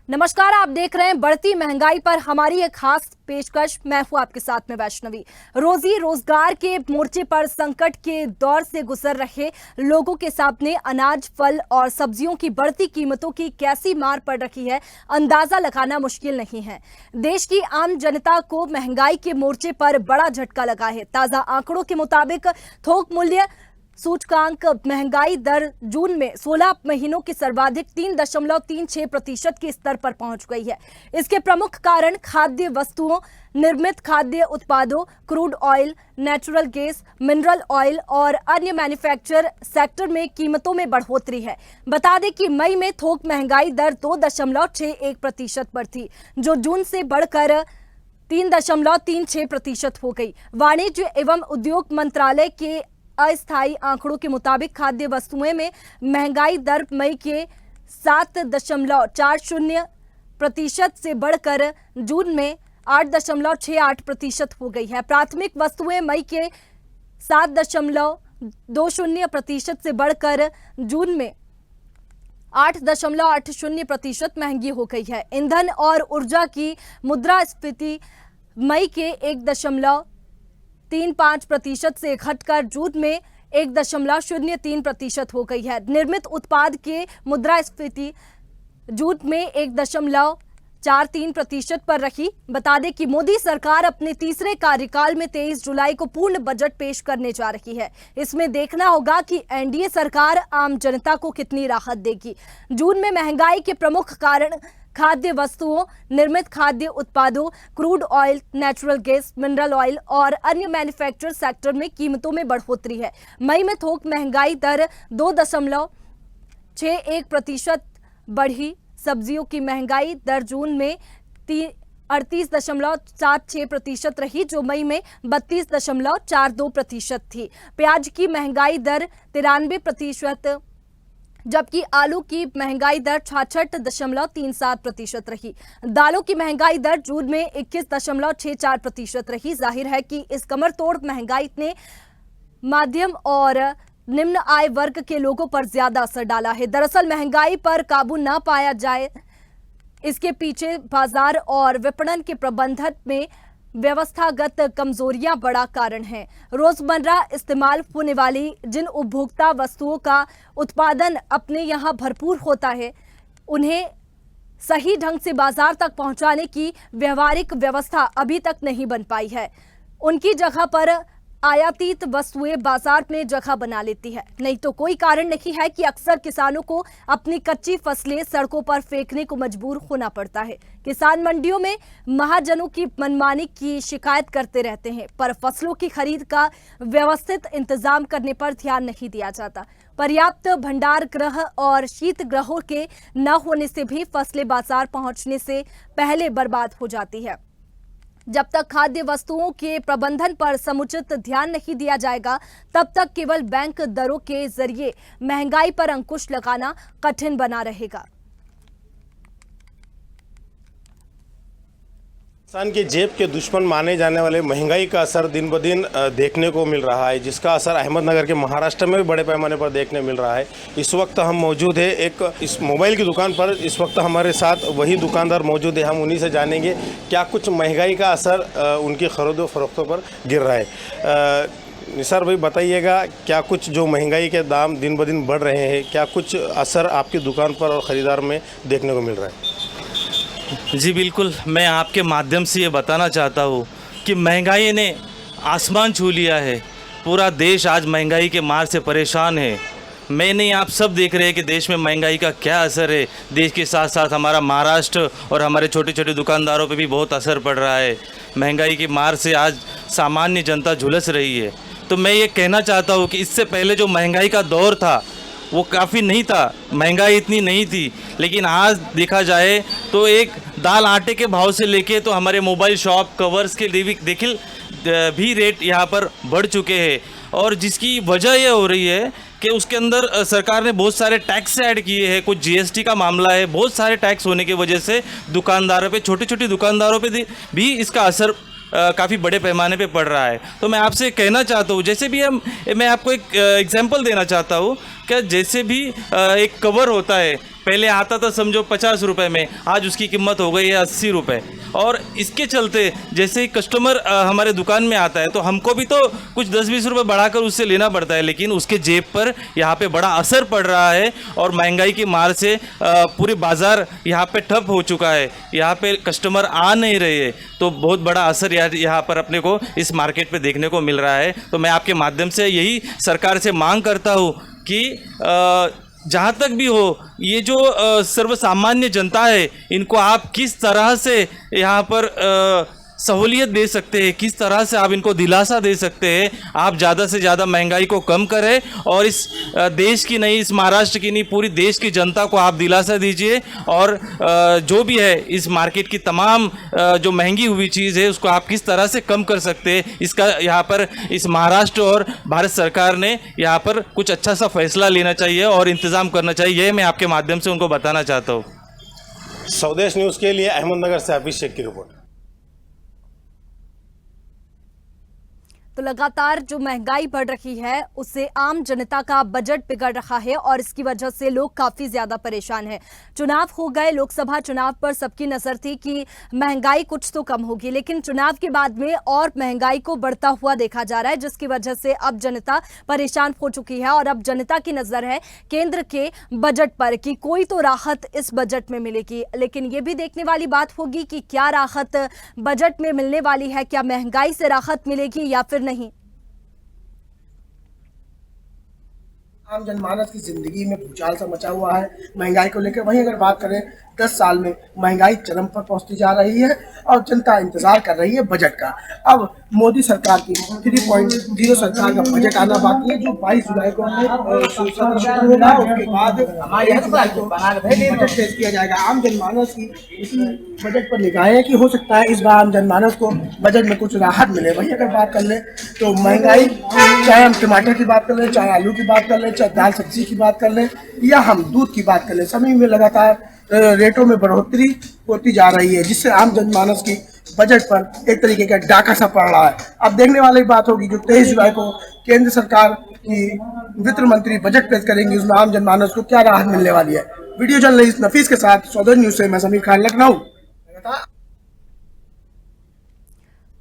नमस्कार, आप देख रहे हैं बढ़ती महंगाई पर हमारी एक खास पेशकश। मैं हूं आपके साथ में वैष्णवी। रोजी रोजगार के मोर्चे पर संकट के दौर से गुजर रहे लोगों के सामने अनाज, फल और सब्जियों की बढ़ती कीमतों की कैसी मार पड़ रही है, अंदाजा लगाना मुश्किल नहीं है। देश की आम जनता को महंगाई के मोर्चे पर बड़ा झटका लगा है। ताजा आंकड़ों के मुताबिक थोक मूल्य सूचकांक महंगाई दर जून में 16 महीनों के सर्वाधिक 3.36% के स्तर पर पहुंच गई है। इसके प्रमुख कारण खाद्य वस्तुओं, निर्मित खाद्य उत्पादों, crude oil, natural gas, mineral oil और अन्य मैन्युफैक्चर सेक्टर में कीमतों में बढ़ोतरी है। बता दें कि मई में थोक महंगाई दर 2.61% पर थी, जो जून से बढ़कर 3.36% हो गई। वाणिज्य एवं उद्योग मंत्रालय के अस्थायी आंकड़ों के मुताबिक खाद्य वस्तुएं में महंगाई दर मई के 7.40% से बढ़कर जून में 8.68% हो गई है। प्राथमिक वस्तुएं मई के 7.20% से बढ़कर जून में 8.80% महंगी हो गई है। ईंधन और ऊर्जा की मुद्रास्फीति मई के 1.35% से घटकर जून में 1.03% हो गई है। निर्मित उत्पाद के मुद्रास्फीति जून में 1.43% पर रही। बता दें कि मोदी सरकार अपने तीसरे कार्यकाल में 23 जुलाई को पूर्ण बजट पेश करने जा रही है। इसमें देखना होगा कि एनडीए सरकार आम जनता को कितनी राहत देगी। जून में महंगाई के प्रमुख कारण खाद्य वस्तुओं, निर्मित खाद्य उत्पादों, crude oil, natural gas, mineral oil और अन्य मैन्युफैक्चर सेक्टर में कीमतों में बढ़ोतरी है। मई में थोक महंगाई दर 2.61% बढ़ी। सब्जियों की महंगाई दर जून में 38.76% रही, जो मई में 32.42% थी। प्याज की महंगाई दर 93%, जबकि आलू की महंगाई दर 66.37% रही। दालों की महंगाई दर जून में 21.64% रही। जाहिर है कि इस कमर तोड़ महंगाई ने मध्यम और निम्न आय वर्ग के लोगों पर ज्यादा असर डाला है। दरअसल महंगाई पर काबू न पाया जाए, इसके पीछे बाजार और विपणन के प्रबंधन में व्यवस्थागत कमजोरियां बड़ा कारण है। रोजमर्रा इस्तेमाल होने वाली जिन उपभोक्ता वस्तुओं का उत्पादन अपने यहां भरपूर होता है, उन्हें सही ढंग से बाजार तक पहुंचाने की व्यवहारिक व्यवस्था अभी तक नहीं बन पाई है। उनकी जगह पर आयातित वस्तुएं बाजार में जगह बना लेती है। नहीं तो कोई कारण नहीं है कि अक्सर किसानों को अपनी कच्ची फसलें सड़कों पर फेंकने को मजबूर होना पड़ता है। किसान मंडियों में महाजनों की मनमानी की शिकायत करते रहते हैं, पर फसलों की खरीद का व्यवस्थित इंतजाम करने पर ध्यान नहीं दिया जाता। पर्याप्त भंडार गृह और शीत गृहों के न होने से भी फसलें बाजार पहुंचने से पहले बर्बाद हो जाती है। जब तक खाद्य वस्तुओं के प्रबंधन पर समुचित ध्यान नहीं दिया जाएगा, तब तक केवल बैंक दरों के जरिए महंगाई पर अंकुश लगाना कठिन बना रहेगा। किसान के जेब के दुश्मन माने जाने वाले महंगाई का असर दिन ब दिन देखने को मिल रहा है, जिसका असर अहमदनगर के महाराष्ट्र में भी बड़े पैमाने पर देखने मिल रहा है। इस वक्त हम मौजूद है एक इस मोबाइल की दुकान पर। इस वक्त हमारे साथ वही दुकानदार मौजूद है। हम उन्हीं से जानेंगे क्या कुछ महंगाई का असर उनकी खरीदो फरोख्तों पर गिर रहा है। निसार भाई, बताइएगा क्या कुछ जो महंगाई के दाम दिन ब दिन बढ़ रहे हैं, क्या कुछ असर आपकी दुकान पर और ख़रीदार में देखने को मिल रहा है? जी बिल्कुल, मैं आपके माध्यम से ये बताना चाहता हूँ कि महंगाई ने आसमान छू लिया है। पूरा देश आज महंगाई के मार से परेशान है। मैं नहीं, आप सब देख रहे हैं कि देश में महंगाई का क्या असर है। देश के साथ साथ हमारा महाराष्ट्र और हमारे छोटे छोटे दुकानदारों पे भी बहुत असर पड़ रहा है। महंगाई की मार से आज सामान्य जनता झुलस रही है। तो मैं ये कहना चाहता हूँ कि इससे पहले जो महंगाई का दौर था वो काफ़ी नहीं था, महंगाई इतनी नहीं थी। लेकिन आज देखा जाए तो एक दाल आटे के भाव से लेके तो हमारे मोबाइल शॉप कवर्स के लिए भी रेट यहाँ पर बढ़ चुके हैं। और जिसकी वजह यह हो रही है कि उसके अंदर सरकार ने बहुत सारे टैक्स ऐड किए हैं। कुछ जीएसटी का मामला है। बहुत सारे टैक्स होने की वजह से दुकानदारों पे, छोटे छोटे दुकानदारों पे भी इसका असर काफ़ी बड़े पैमाने पे पड़ रहा है। तो मैं आपसे कहना चाहता हूँ, जैसे भी मैं आपको एक एग्जांपल देना चाहता हूँ क्या जैसे भी एक कवर होता है, पहले आता था समझो 50 रुपए में, आज उसकी कीमत हो गई है 80 रुपये। और इसके चलते जैसे ही कस्टमर हमारे दुकान में आता है तो हमको भी तो कुछ 10-20 रुपये बढ़ाकर उससे लेना पड़ता है, लेकिन उसके जेब पर यहाँ पे बड़ा असर पड़ रहा है। और महंगाई की मार से पूरे बाज़ार यहाँ पे ठप हो चुका है, यहाँ पे कस्टमर आ नहीं रहे हैं, तो बहुत बड़ा असर यहाँ पर अपने को इस मार्केट पे देखने को मिल रहा है। तो मैं आपके माध्यम से यही सरकार से मांग करता हूँ कि जहाँ तक भी हो, ये जो सर्वसामान्य जनता है, इनको आप किस तरह से यहाँ पर सहूलियत दे सकते हैं, किस तरह से आप इनको दिलासा दे सकते हैं। आप ज़्यादा से ज़्यादा महंगाई को कम करें और इस देश की नहीं, इस महाराष्ट्र की नहीं, पूरी देश की जनता को आप दिलासा दीजिए। और जो भी है इस मार्केट की तमाम जो महंगी हुई चीज़ है उसको आप किस तरह से कम कर सकते हैं, इसका यहाँ पर इस महाराष्ट्र और भारत सरकार ने यहाँ पर कुछ अच्छा सा फैसला लेना चाहिए और इंतज़ाम करना चाहिए। ये मैं आपके माध्यम से उनको बताना चाहता हूँ। स्वदेश न्यूज़ के लिए अहमदनगर से हाफिज शेख की रिपोर्ट। तो लगातार जो महंगाई बढ़ रही है उससे आम जनता का बजट बिगड़ रहा है और इसकी वजह से लोग काफी ज्यादा परेशान हैं। चुनाव हो गए, लोकसभा चुनाव पर सबकी नजर थी कि महंगाई कुछ तो कम होगी, लेकिन चुनाव के बाद में और महंगाई को बढ़ता हुआ देखा जा रहा है, जिसकी वजह से अब जनता परेशान हो चुकी है। और अब जनता की नजर है केंद्र के बजट पर कि कोई तो राहत इस बजट में मिलेगी। लेकिन ये भी देखने वाली बात होगी कि क्या राहत बजट में मिलने वाली है, क्या महंगाई से राहत मिलेगी या फिर नहीं। आम जनमानस की जिंदगी में भूचाल सा मचा हुआ है महंगाई को लेकर। वहीं अगर बात करें 10 साल में महंगाई चरम पर पहुंचती जा रही है और जनता इंतजार कर रही है बजट का। अब मोदी सरकार की 3.0 सरकार का बजट आना बाकी है, जो 22 जुलाई को शुरू होगा। उसके बाद 1 जुलाई को बजट पेश किया जाएगा। आम जनमानस की इसी बजट पर निगाहें हैं कि हो सकता है इस बार आम जनमानस को बजट में कुछ राहत मिले। वहीं अगर बात कर ले तो महंगाई, चाहे हम टमाटर की बात कर लें, चाहे आलू की बात कर लें, चाहे दाल सब्जी की बात कर लें या हम दूध की बात कर लें, सभी में लगातार रेटों में बढ़ोतरी होती जा रही है, जिससे आम जनमानस की बजट पर एक तरीके का डाका सा पड़ रहा है। अब देखने वाली बात होगी जो 23 जुलाई को केंद्र सरकार की वित्त मंत्री बजट पेश करेंगी, उसमें आम जनमानस को क्या राहत मिलने वाली है। वीडियो जर्नलिस्ट नफीस के साथ स्वदेश न्यूज से मैं समीर खान, लखनऊ।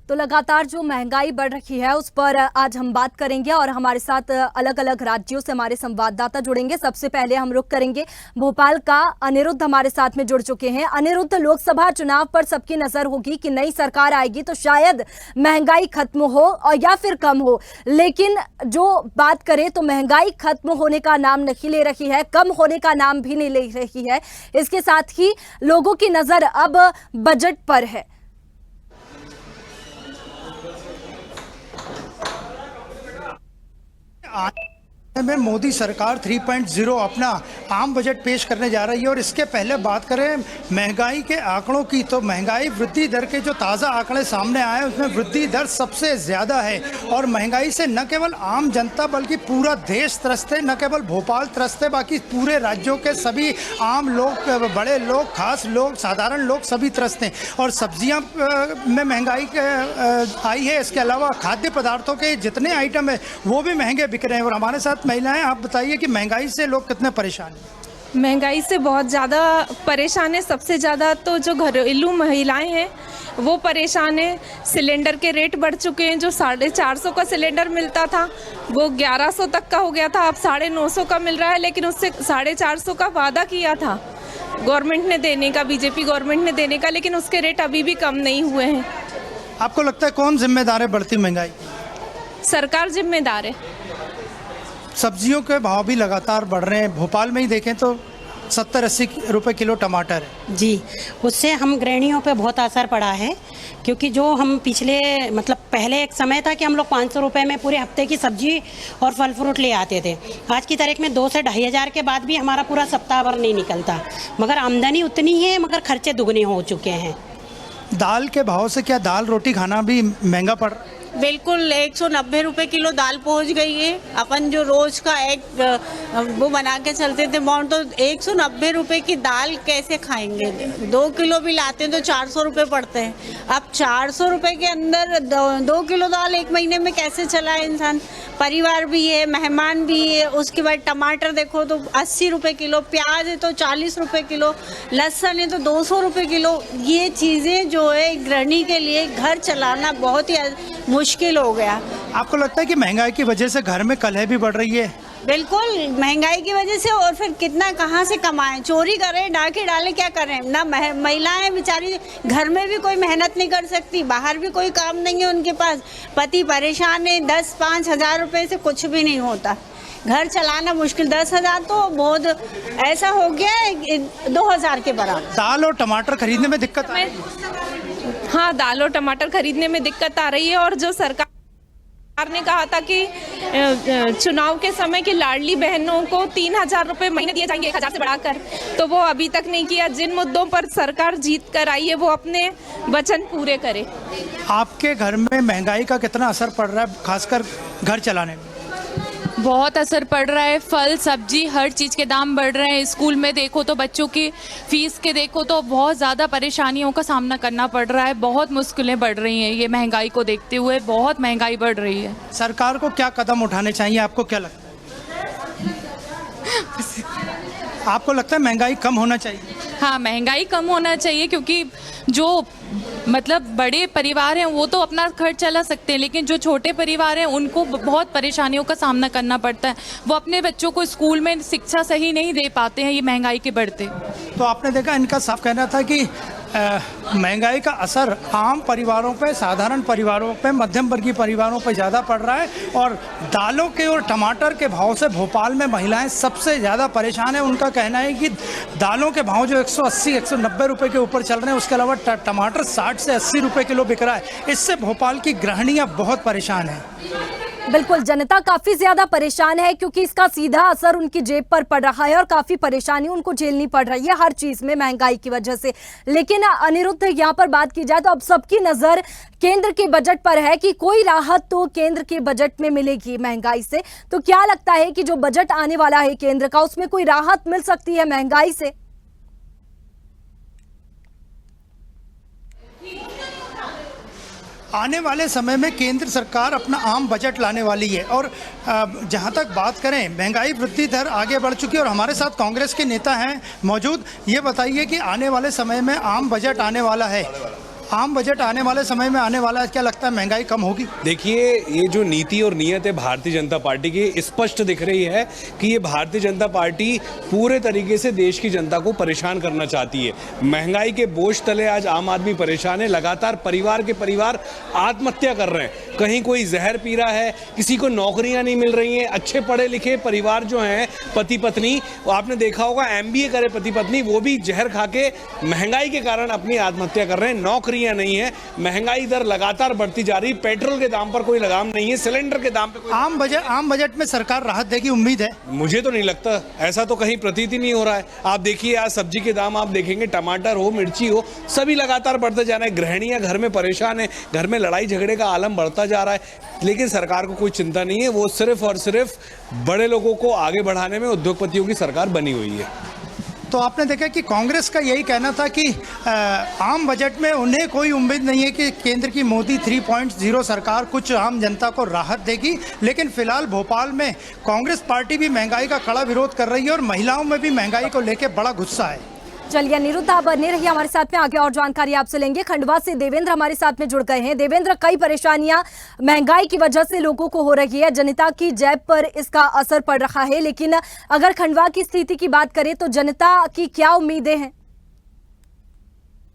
तो लगातार जो महंगाई बढ़ रही है उस पर आज हम बात करेंगे और हमारे साथ अलग अलग राज्यों से हमारे संवाददाता जुड़ेंगे। सबसे पहले हम रुख करेंगे भोपाल का। अनिरुद्ध हमारे साथ में जुड़ चुके हैं। अनिरुद्ध, लोकसभा चुनाव पर सबकी नजर होगी कि नई सरकार आएगी तो शायद महंगाई खत्म हो और या फिर कम हो, लेकिन जो बात करें तो महंगाई खत्म होने का नाम नहीं ले रही है, कम होने का नाम भी नहीं ले रही है। इसके साथ ही लोगों की नजर अब बजट पर है। में मोदी सरकार 3.0 अपना आम बजट पेश करने जा रही है। और इसके पहले बात करें महंगाई के आंकड़ों की, तो महंगाई वृद्धि दर के जो ताज़ा आंकड़े सामने आए उसमें वृद्धि दर सबसे ज़्यादा है। और महंगाई से न केवल आम जनता बल्कि पूरा देश त्रस्त है, न केवल भोपाल त्रस्त है, बाकी पूरे राज्यों के सभी आम लोग, बड़े लोग, खास लोग, साधारण लोग सभी त्रस्त हैं। और सब्जियां में महंगाई आई है। इसके अलावा खाद्य पदार्थों के जितने आइटम है वो भी महंगे बिक रहे हैं। और हमारे साथ महिलाएं, आप बताइए कि महंगाई से लोग कितने परेशान हैं। महंगाई से बहुत ज़्यादा परेशान है। सबसे ज़्यादा तो जो घरेलू महिलाएं हैं वो परेशान है। सिलेंडर के रेट बढ़ चुके हैं। जो 450 का सिलेंडर मिलता था वो 1100 तक का हो गया था, अब 950 का मिल रहा है। लेकिन उससे 450 का वादा किया था गवर्नमेंट ने देने का, बीजेपी गवर्नमेंट ने देने का, लेकिन उसके रेट अभी भी कम नहीं हुए हैं। आपको लगता है कौन जिम्मेदार है बढ़ती महंगाई? सरकार जिम्मेदार है। सब्जियों के भाव भी लगातार बढ़ रहे हैं। भोपाल में ही देखें तो 70-80 रुपए किलो टमाटर है जी। उससे हम गृहिणियों पे बहुत असर पड़ा है, क्योंकि जो हम पिछले पहले एक समय था कि हम लोग 500 रुपये में पूरे हफ्ते की सब्जी और फल फ्रूट ले आते थे। आज की तारीख में 2 से 2,500 के बाद भी हमारा पूरा सप्ताह भर नहीं निकलता, मगर आमदनी उतनी है मगर खर्चे दुगने हो चुके हैं। दाल के भाव से क्या दाल रोटी खाना भी महंगा पड़? बिल्कुल 190 रुपए किलो दाल पहुंच गई है। अपन जो रोज का एक वो बना के चलते थे अमाउंट, तो 190 रुपए की दाल कैसे खाएंगे? 2 किलो भी लाते हैं तो 400 रुपए पड़ते हैं। अब 400 रुपए के अंदर 2 किलो दाल एक महीने में कैसे चलाए इंसान? परिवार भी है, मेहमान भी है। उसके बाद टमाटर देखो तो 80 रुपए किलो, प्याज है तो 40 रुपए किलो, लहसुन है तो 200 रुपए किलो। ये चीज़ें जो है गृहिणी के लिए घर चलाना बहुत ही मुश्किल हो गया। आपको लगता है कि महंगाई की वजह से घर में कलह भी बढ़ रही है? बिल्कुल, महंगाई की वजह से। और फिर कितना कहाँ से कमाएं? चोरी करें, डाके डाले, क्या करें ना? महिलाएं बेचारी घर में भी कोई मेहनत नहीं कर सकती, बाहर भी कोई काम नहीं है उनके पास, पति परेशान है। 10-5 हज़ार रुपए से कुछ भी नहीं होता, घर चलाना मुश्किल। 10,000 तो बहुत ऐसा हो गया है 2,000 के बराबर। दाल और टमाटर खरीदने में दिक्कत आ रही है? हाँ, दाल और टमाटर खरीदने में दिक्कत आ रही है। और जो सरकार ने कहा था कि चुनाव के समय की लाडली बहनों को 3,000 रुपए महीने दिए जाएंगे 1,000 से बढ़ाकर, तो वो अभी तक नहीं किया। जिन मुद्दों पर सरकार जीत कर आई है वो अपने वचन पूरे करे। आपके घर में महंगाई का कितना असर पड़ रहा है, खासकर घर चलाने में? बहुत असर पड़ रहा है। फल सब्जी हर चीज़ के दाम बढ़ रहे हैं। स्कूल में देखो तो बच्चों की फीस के देखो तो बहुत ज़्यादा परेशानियों का सामना करना पड़ रहा है। बहुत मुश्किलें बढ़ रही हैं ये महंगाई को देखते हुए, बहुत महंगाई बढ़ रही है। सरकार को क्या कदम उठाने चाहिए, आपको क्या लगता है? आपको लगता है महंगाई कम होना चाहिए? हाँ, महंगाई कम होना चाहिए, क्योंकि जो मतलब बड़े परिवार हैं वो तो अपना खर्च चला सकते हैं, लेकिन जो छोटे परिवार हैं उनको बहुत परेशानियों का सामना करना पड़ता है। वो अपने बच्चों को स्कूल में शिक्षा सही नहीं दे पाते हैं ये महंगाई के बढ़ते। तो आपने देखा, इनका साफ कहना था कि महंगाई का असर आम परिवारों पे, साधारण परिवारों पे, मध्यम वर्गीय परिवारों पे ज़्यादा पड़ रहा है। और दालों के और टमाटर के भाव से भोपाल में महिलाएं सबसे ज़्यादा परेशान हैं। उनका कहना है कि दालों के भाव जो 180-190 रुपए के ऊपर चल रहे हैं, उसके अलावा टमाटर 60 से 80 रुपए किलो बिक रहा है। इससे भोपाल की गृहिणियाँ बहुत परेशान हैं। बिल्कुल, जनता काफी ज्यादा परेशान है क्योंकि इसका सीधा असर उनकी जेब पर पड़ रहा है और काफी परेशानी उनको झेलनी पड़ रही है हर चीज में महंगाई की वजह से। लेकिन अनिरुद्ध, यहाँ पर बात की जाए तो अब सबकी नजर केंद्र के बजट पर है कि कोई राहत तो केंद्र के बजट में मिलेगी महंगाई से। तो क्या लगता है कि जो बजट आने वाला है केंद्र का, उसमें कोई राहत मिल सकती है महंगाई से? आने वाले समय में केंद्र सरकार अपना आम बजट लाने वाली है। और जहां तक बात करें, महंगाई वृद्धि दर आगे बढ़ चुकी है। और हमारे साथ कांग्रेस के नेता हैं मौजूद। ये बताइए कि आने वाले समय में आम बजट आने वाला है, आम बजट आने वाले समय में आने वाला है, क्या लगता है महंगाई कम होगी? देखिए, ये जो नीति और नीयत है भारतीय जनता पार्टी की, स्पष्ट दिख रही है कि ये भारतीय जनता पार्टी पूरे तरीके से देश की जनता को परेशान करना चाहती है। महंगाई के बोझ तले आज आम आदमी परेशान है। लगातार परिवार के परिवार आत्महत्या कर रहे हैं। कहीं कोई जहर पी रहा है, किसी को नौकरियां नहीं मिल रही हैं। अच्छे पढ़े लिखे परिवार जो हैं, पति पत्नी, आपने देखा होगा MBA करे पति पत्नी, वो भी जहर खा के महंगाई के कारण अपनी आत्महत्या कर रहे हैं। नौकरी नहीं है, महंगाई दर लगातार बढ़ती जा रही, पेट्रोल के दाम पर कोई लगाम नहीं है, सिलेंडर के दाम पे कोई आम बजट में सरकार राहत देगी, उम्मीद है? मुझे तो नहीं लगता, ऐसा तो कहीं प्रतीत ही नहीं हो रहा है। आप देखिए, आज सब्जी के दाम आप देखेंगे, टमाटर हो, मिर्ची हो, सभी लगातार बढ़ते जा रहे हैं। गृहिणियां घर में परेशान है, घर में लड़ाई झगड़े का आलम बढ़ता जा रहा है। लेकिन सरकार को कोई चिंता नहीं है, वो सिर्फ और सिर्फ बड़े लोगों को आगे बढ़ाने में उद्योगपतियों की सरकार बनी हुई है। तो आपने देखा कि कांग्रेस का यही कहना था कि आम बजट में उन्हें कोई उम्मीद नहीं है कि केंद्र की मोदी 3.0 सरकार कुछ आम जनता को राहत देगी। लेकिन फिलहाल भोपाल में कांग्रेस पार्टी भी महंगाई का कड़ा विरोध कर रही है और महिलाओं में भी महंगाई को लेकर बड़ा गुस्सा है। चलिए अनिरुद्ध, आप बने रहिए हमारे साथ में, आगे और जानकारी आपसे लेंगे। खंडवा से देवेंद्र हमारे साथ में जुड़ गए हैं। देवेंद्र, कई परेशानियां महंगाई की वजह से लोगों को हो रही है, जनता की जेब पर इसका असर पड़ रहा है, लेकिन अगर खंडवा की स्थिति की बात करें तो जनता की क्या उम्मीदें हैं?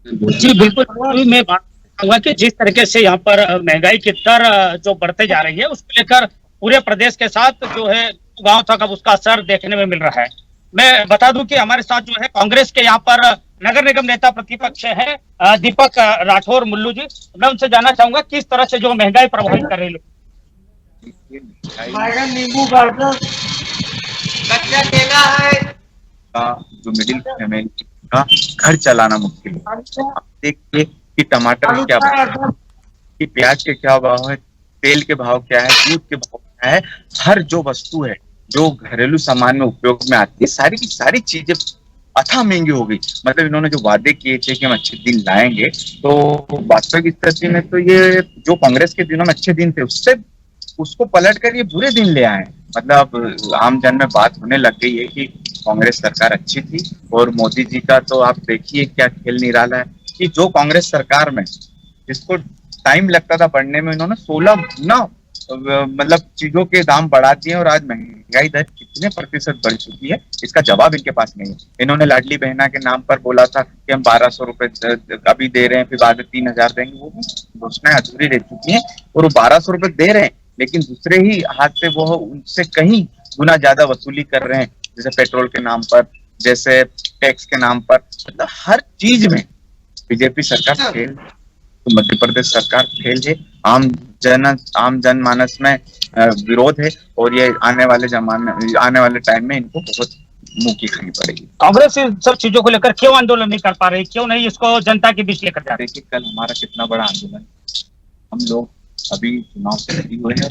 जी बिल्कुल, मैं बात करूंगा कि जिस तरीके से यहाँ पर महंगाई की दर जो बढ़ते जा रही है, उसको लेकर पूरे प्रदेश के साथ जो है गांव तक अब उसका असर देखने में मिल रहा है। मैं बता दूं कि हमारे साथ जो है कांग्रेस के यहाँ पर नगर निगम नेता प्रतिपक्ष है दीपक राठौर मुल्लू जी। मैं उनसे जानना चाहूंगा किस तरह से जो महंगाई प्रभावित कर रही है। नींबू कच्चा केला है, जो मिडिल फैमिली का घर चलाना मुश्किल है। आप देखिए कि टमाटर में क्या भाव है, कि प्याज के क्या भाव है, तेल के भाव क्या है, दूध के भाव क्या है, हर जो वस्तु है जो घरेलू सामान में उपयोग में आती है, सारी की सारी चीजें अथाह महंगी हो गई। मतलब इन्होंने जो वादे किए थे कि हम अच्छे दिन लाएंगे, तो वास्तविक स्थिति में तो ये जो कांग्रेस के दिनों में अच्छे दिन थे उससे उसको पलट कर ये बुरे दिन ले आए। मतलब आम जन में बात होने लग गई है कि कांग्रेस सरकार अच्छी थी, और मोदी जी का तो आप देखिए क्या खेल निराला है कि जो कांग्रेस सरकार में जिसको टाइम लगता था बढ़ने में, इन्होंने 16 गुना मतलब चीजों के दाम बढ़ा दिए, और आज महंगाई दर कितने प्रतिशत बढ़ चुकी है इसका जवाब इनके पास नहीं है। इन्होंने लाडली बहना के नाम पर बोला था कि हम 1200 रुपए अभी दे रहे हैं, फिर बाद में 3000 देंगे, वो घोषणाएं अधूरी रह चुकी है। और वो 1200 रुपए दे रहे हैं, लेकिन दूसरे ही हाथ से वो उनसे कहीं गुना ज्यादा वसूली कर रहे हैं, जैसे पेट्रोल के नाम पर, जैसे टैक्स के नाम पर। मतलब हर चीज में बीजेपी सरकार फेल, तो मध्य प्रदेश सरकार फेल है। आम जनमानस में विरोध है, और ये आने वाले टाइम में इनको बहुत मुंह की खानी पड़ेगी। कांग्रेस इन सब चीजों को लेकर क्यों आंदोलन नहीं कर पा रही, क्यों नहीं इसको जनता के बीच लेकर जा रही? देखिए कल हमारा कितना बड़ा आंदोलन, हम लोग अभी चुनाव से लगे हुए हैं,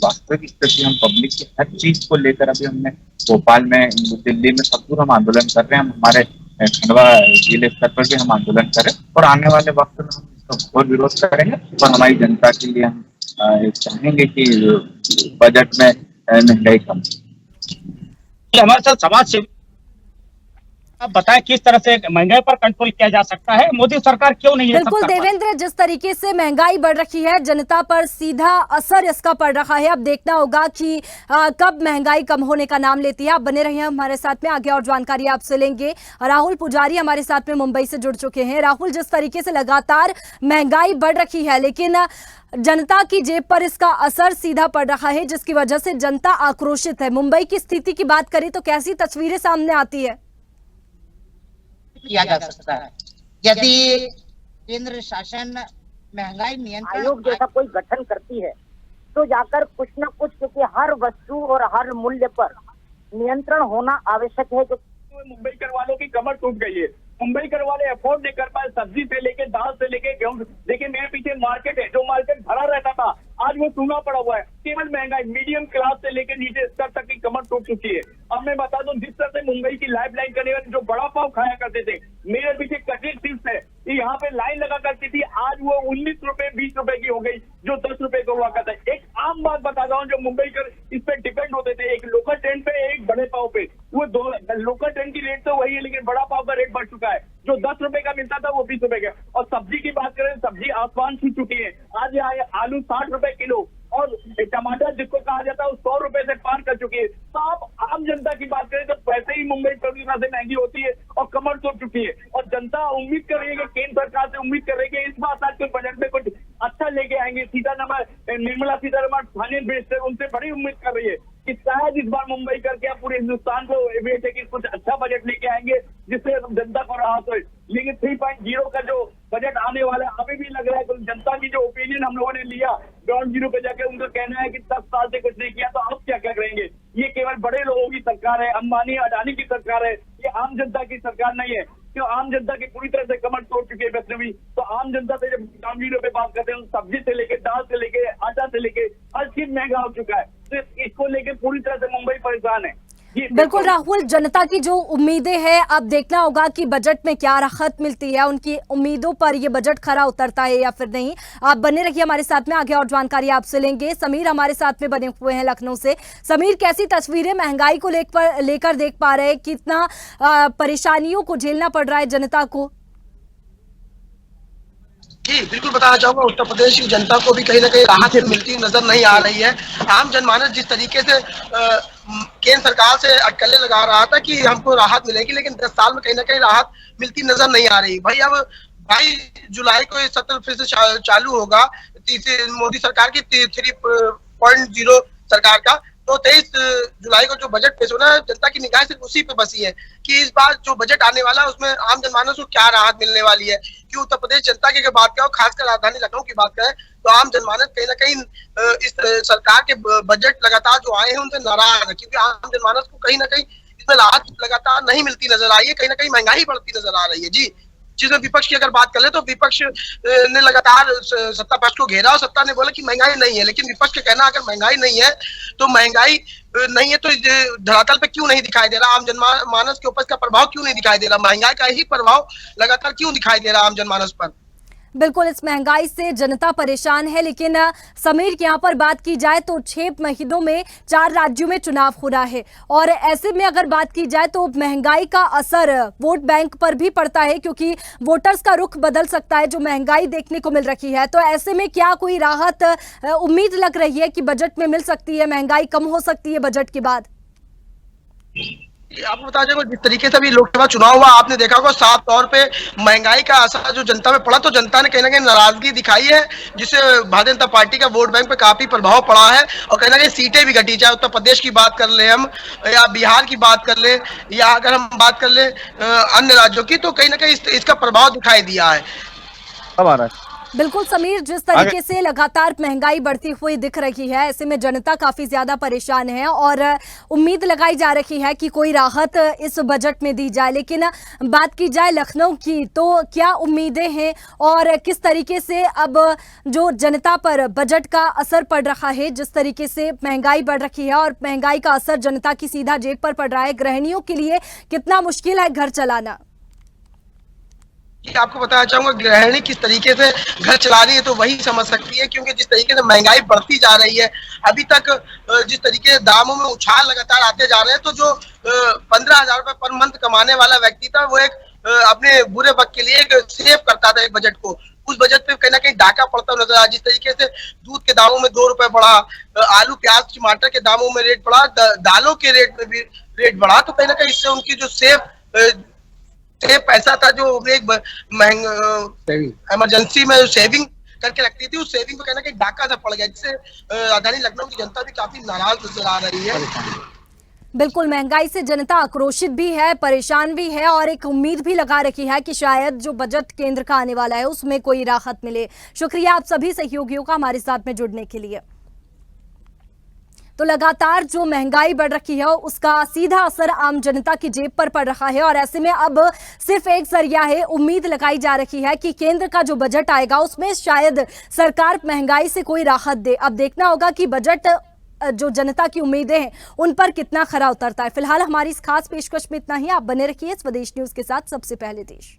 वास्तविक स्थिति हम पब्लिक की हर चीज को लेकर अभी हमने भोपाल में, दिल्ली में सब दूर हम आंदोलन कर रहे हैं। हम हमारे खंडवा जिले स्तर पर भी हम आंदोलन करें, और आने वाले वक्त में हम इसका और विरोध करेंगे। और हमारी जनता के लिए हम चाहेंगे कि बजट में महंगाई कम। हमारे साथ समाज सेवी आप बताएं किस तरह से महंगाई पर कंट्रोल किया जा सकता है, मोदी सरकार क्यों नहीं है? बिल्कुल देवेंद्र, जिस तरीके से महंगाई बढ़ रही है, जनता पर सीधा असर इसका पड़ रहा है। अब देखना होगा कि कब महंगाई कम होने का नाम लेती है। आप बने रहिए हमारे साथ में, आगे और जानकारी आपसे लेंगे। राहुल पुजारी हमारे साथ में मुंबई से जुड़ चुके हैं। राहुल, जिस तरीके से लगातार महंगाई बढ़ रही है, लेकिन जनता की जेब पर इसका असर सीधा पड़ रहा है, जिसकी वजह से जनता आक्रोशित है। मुंबई की स्थिति की बात करें तो कैसी तस्वीरें सामने आती है? किया जा सकता है यदि केंद्र शासन महंगाई नियंत्रण आयोग जैसा कोई गठन करती है, तो जाकर कुछ न कुछ, क्योंकि हर वस्तु और हर मूल्य पर नियंत्रण होना आवश्यक है। मुंबईकर वालों की कमर टूट गई है। मुंबईकर वाले अफोर्ड नहीं कर पाए, सब्जी से लेके दाल से लेके गेहूं। देखिए मेरे पीछे मार्केट है, जो मार्केट भरा रहता था आज वो सूना पड़ा हुआ है। केवल महंगाई मीडियम क्लास से लेके नीचे स्तर तक की कमर टूट चुकी है। अब मैं बता दूं, जिस तरह से मुंबई की लाइफ लाइन करने वाले जो बड़ा पाव खाया करते थे, मेरे पीछे कटिंग चिप्स है, यहाँ पे लाइन लगा करती थी, आज वो 19 रुपए 20 रुपए की हो गई, जो 10 रुपए का हुआ करता है। एक आम बात बताता हूँ, जो मुंबईकर इस पे डिपेंड होते थे, एक लोकल ट्रेन पे, एक बड़े पाव पे। वो दो लोकल ट्रेन की रेट तो वही है, लेकिन बड़ा पाव का रेट बढ़ चुका है। जो 10 रुपए का मिलता था वो 20 रुपए का। और सब्जी की बात करें, सब्जी आसमान छू चुकी है। आज यहाँ आलू 60 रुपए किलो, और टमाटर जिसको कहा जाता है 100 रुपए से पार कर चुकी है। तो आप आम जनता की बात करें तो वैसे ही मुंबई पूरी तरह से महंगी होती है और कमर तोड़ चुकी है। और जनता उम्मीद कर रही है कि केंद्र सरकार से उम्मीद कर रही है कि इस बार आज के बजट में कुछ अच्छा लेके आएंगे। निर्मला सीतारमण फाइनेंस मिनिस्टर, उनसे बड़ी उम्मीद कर रही है कि शायद इस बार मुंबई करके आप पूरे हिंदुस्तान को वेट है कि कुछ अच्छा बजट लेके आएंगे, जिससे जनता को राहत हो। लेकिन 3.0 का जो बजट आने वाला है, अभी भी लग रहा है कि जनता की जो ओपिनियन हम लोगों ने लिया ग्राउंड जीरो पे जाके, उनका कहना है कि 10 साल से कुछ नहीं किया, तो अब क्या क्या करेंगे। ये केवल बड़े लोगों की सरकार है, अंबानी अडानी की सरकार है, ये आम जनता की सरकार नहीं है। क्यों? आम जनता की पूरी तरह से कमर तोड़ चुकी है वैष्णवी। तो आम जनता से जब ग्राउंड जीरो पे बात करते हैं, सब्जी से लेके, दाल से लेके, आटा से लेके हर चीज महंगा हो चुका है। तो इसको लेके पूरी तरह से मुंबई परेशान है। बिल्कुल राहुल, जनता की जो उम्मीदें हैं, अब देखना होगा कि बजट में क्या राहत मिलती है, उनकी उम्मीदों पर ये बजट खरा उतरता है या फिर नहीं। आप बने रहिए हमारे साथ में, आगे और जानकारी आपसे लेंगे। समीर हमारे साथ में बने हुए हैं लखनऊ से। समीर, कैसी तस्वीरें महंगाई को लेकर देख पा रहे हैं, कितना परेशानियों को झेलना पड़ रहा है जनता को? जी बिल्कुल बताना चाहूंगा, उत्तर प्रदेश की जनता को भी कहीं ना कहीं राहत मिलती नजर नहीं आ रही है। आम जनमानस जिस तरीके से केंद्र सरकार से अटकलें लगा रहा था कि हमको राहत मिलेगी, लेकिन 10 साल में कहीं ना कहीं राहत मिलती नजर नहीं आ रही। भाई अब 22 जुलाई को ये सत्र फिर से चालू होगा, मोदी सरकार की 3.0 सरकार का। तो 23 जुलाई को जो बजट पेश होना है, जनता की निगाह सिर्फ उसी पे बसी है कि इस बार जो बजट आने वाला है उसमें आम जनमानस को क्या राहत मिलने वाली है। कि उत्तर प्रदेश जनता की अगर बात करें, खासकर राजधानी लखनऊ की बात करें, तो आम जनमानस कहीं ना कहीं इस सरकार के बजट लगातार जो आए हैं उनसे नाराज है, क्योंकि आम जनमानस को कहीं ना कहीं इसमें राहत लगातार नहीं मिलती नजर आई है। कहीं ना कहीं महंगाई बढ़ती नजर आ रही है। जी जिसमें विपक्ष की अगर बात कर ले तो विपक्ष ने लगातार सत्ता पक्ष को घेरा और सत्ता ने बोला कि महंगाई नहीं है, लेकिन विपक्ष का कहना अगर महंगाई नहीं है तो महंगाई नहीं है तो धरातल पे क्यों नहीं दिखाई दे रहा, आम जनमानस के ऊपर इसका प्रभाव क्यों नहीं दिखाई दे रहा, महंगाई का ही प्रभाव लगातार क्यों दिखाई दे रहा आम जनमानस पर। बिल्कुल, इस महंगाई से जनता परेशान है, लेकिन समीर यहाँ पर बात की जाए तो 6 महीनों में 4 राज्यों में चुनाव हो रहा है और ऐसे में अगर बात की जाए तो महंगाई का असर वोट बैंक पर भी पड़ता है, क्योंकि वोटर्स का रुख बदल सकता है जो महंगाई देखने को मिल रही है। तो ऐसे में क्या कोई राहत उम्मीद लग रही है कि बजट में मिल सकती है, महंगाई कम हो सकती है बजट के बाद? आपको बता दें जिस तरीके से अभी लोकसभा चुनाव हुआ आपने देखा होगा, साफ तौर पे महंगाई का असर जो जनता में पड़ा तो जनता ने कहीं ना कहीं नाराजगी दिखाई है, जिससे भारतीय जनता पार्टी का वोट बैंक पे काफी प्रभाव पड़ा है और कहीं ना कहीं सीटें भी घटी, चाहे उत्तर प्रदेश की बात कर ले हम या बिहार की बात कर ले या अगर हम बात कर ले अन्य राज्यों की, तो कहीं ना कहीं इसका प्रभाव दिखाई दिया है। कब आ रहा है? बिल्कुल समीर, जिस तरीके से लगातार महंगाई बढ़ती हुई दिख रही है, ऐसे में जनता काफी ज्यादा परेशान है और उम्मीद लगाई जा रही है कि कोई राहत इस बजट में दी जाए। लेकिन बात की जाए लखनऊ की तो क्या उम्मीदें हैं और किस तरीके से अब जो जनता पर बजट का असर पड़ रहा है, जिस तरीके से महंगाई बढ़ रही है और महंगाई का असर जनता की सीधा जेब पर पड़ रहा है, गृहिणियों के लिए कितना मुश्किल है घर चलाना? आपको बताना चाहूंगा गृहिणी किस तरीके से घर चला रही है तो वही समझ सकती है, क्योंकि जिस तरीके से महंगाई बढ़ती जा रही है, अभी तक जिस तरीके से दामों में उछाल लगातार आते जा रहे हैं, तो जो 15,000 रुपए पर मंथ कमाने वाला व्यक्ति था वो एक अपने बुरे वक्त के लिए एक सेव करता था एक बजट को, उस बजट पे कहीं ना कहीं डाका पड़ता नजर आया। जिस तरीके से दूध के दामों में 2 रुपए बढ़ा, आलू प्याज टमाटर के दामों में रेट बढ़ा, दालों के रेट में भी रेट बढ़ा, तो कहीं ना कहीं इससे उनकी जो सेव पैसा था जो एक इमरजेंसी में सेविंग करके रखती थी, उस सेविंग को कहना कि डाका सा पड़ गया, जिससे राजधानी लखनऊ की जनता भी काफी नाराज नजर आ रही है। बिल्कुल, महंगाई से जनता आक्रोशित भी है, परेशान भी है और एक उम्मीद भी लगा रखी है कि शायद जो बजट केंद्र का आने वाला है उसमें कोई राहत मिले। शुक्रिया आप सभी सहयोगियों का हमारे साथ में जुड़ने के लिए। तो लगातार जो महंगाई बढ़ रही है उसका सीधा असर आम जनता की जेब पर पड़ रहा है और ऐसे में अब सिर्फ एक जरिया है, उम्मीद लगाई जा रही है कि केंद्र का जो बजट आएगा उसमें शायद सरकार महंगाई से कोई राहत दे। अब देखना होगा कि बजट जो जनता की उम्मीदें हैं उन पर कितना खरा उतरता है। फिलहाल हमारी इस खास पेशकश में इतना ही। आप बने रखिए स्वदेश न्यूज के साथ, सबसे पहले देश।